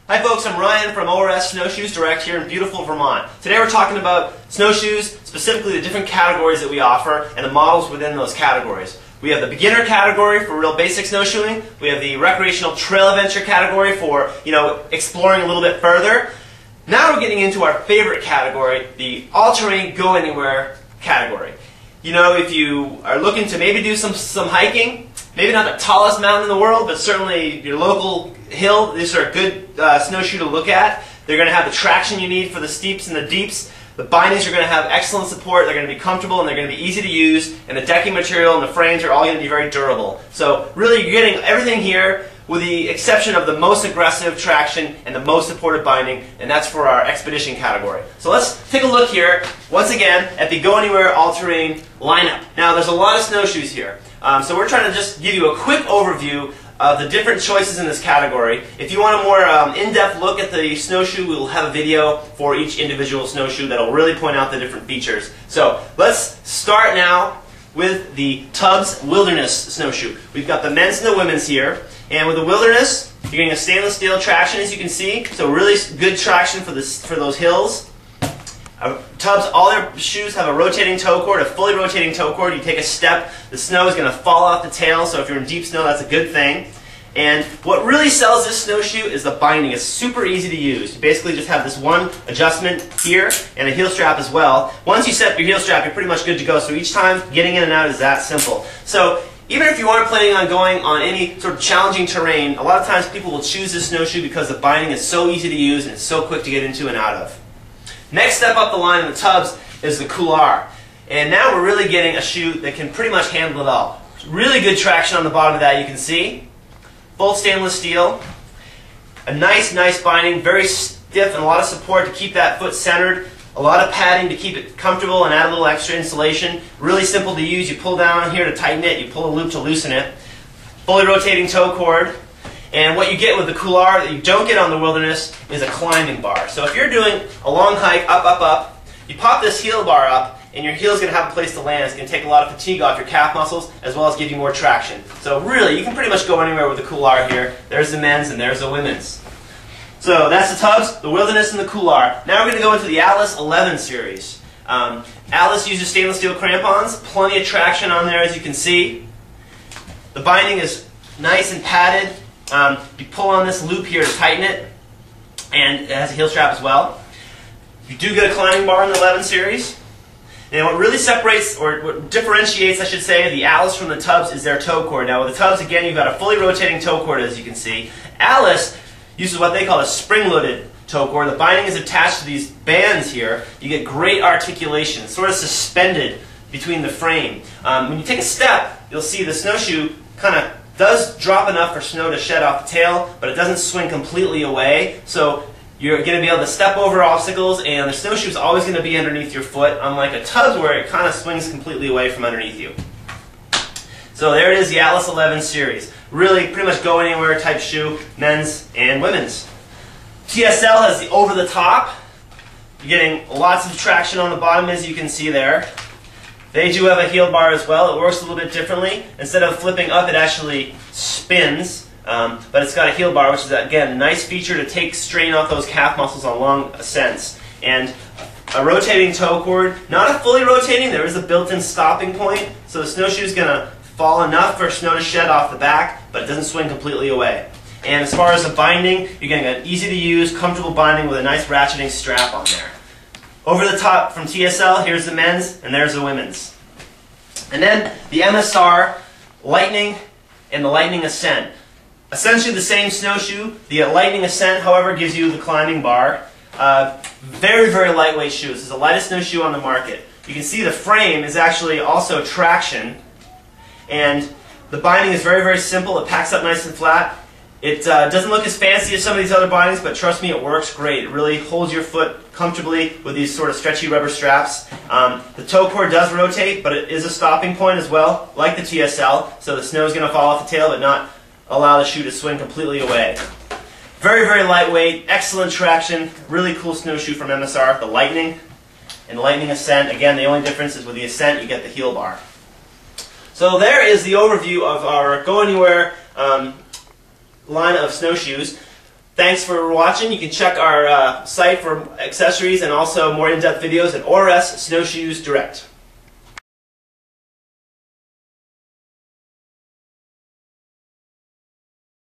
Hi folks, I'm Ryan from ORS Snowshoes Direct here in beautiful Vermont. Today we're talking about snowshoes, specifically the different categories that we offer and the models within those categories. We have the beginner category for real basic snowshoeing. We have the recreational trail adventure category for, exploring a little bit further. Now we're getting into our favorite category, the all-terrain go-anywhere category. If you are looking to maybe do some hiking, maybe not the tallest mountain in the world, but certainly your local hill, these are a good snowshoe to look at. They're going to have the traction you need for the steeps and the deeps. The bindings are going to have excellent support, they're going to be comfortable, and they're going to be easy to use, and the decking material and the frames are all going to be very durable. So really you're getting everything here with the exception of the most aggressive traction and the most supported binding, and that's for our expedition category. So let's take a look here, once again, at the Go Anywhere All-Terrain lineup. Now there's a lot of snowshoes here, so we're trying to just give you a quick overview of the different choices in this category. If you want a more in-depth look at the snowshoe, we'll have a video for each individual snowshoe that'll really point out the different features. So let's start now with the Tubbs Wilderness snowshoe. We've got the men's and the women's here. And with the Wilderness, you're getting a stainless steel traction, as you can see. So really good traction for those hills. Tubbs, all their shoes have a rotating toe cord, a fully rotating toe cord. You take a step, the snow is going to fall off the tail, so if you're in deep snow, that's a good thing. And what really sells this snowshoe is the binding. It's super easy to use. You basically just have this one adjustment here and a heel strap as well. Once you set your heel strap, you're pretty much good to go. So each time, getting in and out is that simple. So even if you aren't planning on going on any sort of challenging terrain, a lot of times people will choose this snowshoe because the binding is so easy to use and it's so quick to get into and out of. Next step up the line in the Tubbs is the Couloir. And now we're really getting a shoe that can pretty much handle it all. Really good traction on the bottom of that, you can see. Full stainless steel. A nice binding, very stiff and a lot of support to keep that foot centered. A lot of padding to keep it comfortable and add a little extra insulation. Really simple to use. You pull down here to tighten it, you pull a loop to loosen it. Fully rotating toe cord. And what you get with the Couloir that you don't get on the Wilderness is a climbing bar. So if you're doing a long hike up, you pop this heel bar up and your heel's going to have a place to land. It's going to take a lot of fatigue off your calf muscles as well as give you more traction. So really, you can pretty much go anywhere with the Couloir here. There's the men's and there's the women's. So that's the Tubbs, the Wilderness, and the Couloir. Now we're going to go into the Alice 11 series. Alice uses stainless steel crampons, plenty of traction on there as you can see. The binding is nice and padded. You pull on this loop here to tighten it, and it has a heel strap as well. You do get a climbing bar in the 11 series. And what really separates, or what differentiates, I should say, the Alice from the Tubbs is their toe cord. Now with the Tubbs, again, you've got a fully rotating toe cord as you can see. Alice uses what they call a spring-loaded toe cord. The binding is attached to these bands here. You get great articulation, sort of suspended between the frame. When you take a step, you'll see the snowshoe kind of does drop enough for snow to shed off the tail, but it doesn't swing completely away. So you're going to be able to step over obstacles, and the snowshoe is always going to be underneath your foot, unlike a Tubbs where it kind of swings completely away from underneath you. So there it is, the Alice 11 series. Really pretty much go anywhere type shoe, men's and women's. TSL has the over the top. You're getting lots of traction on the bottom as you can see there. They do have a heel bar as well. It works a little bit differently. Instead of flipping up, it actually spins, but it's got a heel bar, which is, again, a nice feature to take strain off those calf muscles on long ascents. And a rotating toe cord, not a fully rotating, there is a built-in stopping point, so the snowshoe is going to fall enough for snow to shed off the back, but it doesn't swing completely away. And as far as the binding, you're getting an easy-to-use, comfortable binding with a nice ratcheting strap on there. Over the top from TSL, here's the men's, and there's the women's. And then the MSR Lightning and the Lightning Ascent. Essentially the same snowshoe. The Lightning Ascent, however, gives you the climbing bar. Very lightweight shoe. This is the lightest snowshoe on the market. You can see the frame is actually also traction, and the binding is very simple. It packs up nice and flat. It doesn't look as fancy as some of these other bindings, but trust me, it works great. It really holds your foot comfortably with these sort of stretchy rubber straps. The toe cord does rotate, but it is a stopping point as well, like the TSL, so the snow is going to fall off the tail but not allow the shoe to swing completely away. Very lightweight, excellent traction, really cool snowshoe from MSR, the Lightning and the Lightning Ascent. Again, the only difference is with the Ascent, you get the heel bar. So there is the overview of our Go Anywhere line of snowshoes. Thanks for watching. You can check our site for accessories and also more in-depth videos at ORS Snowshoes Direct.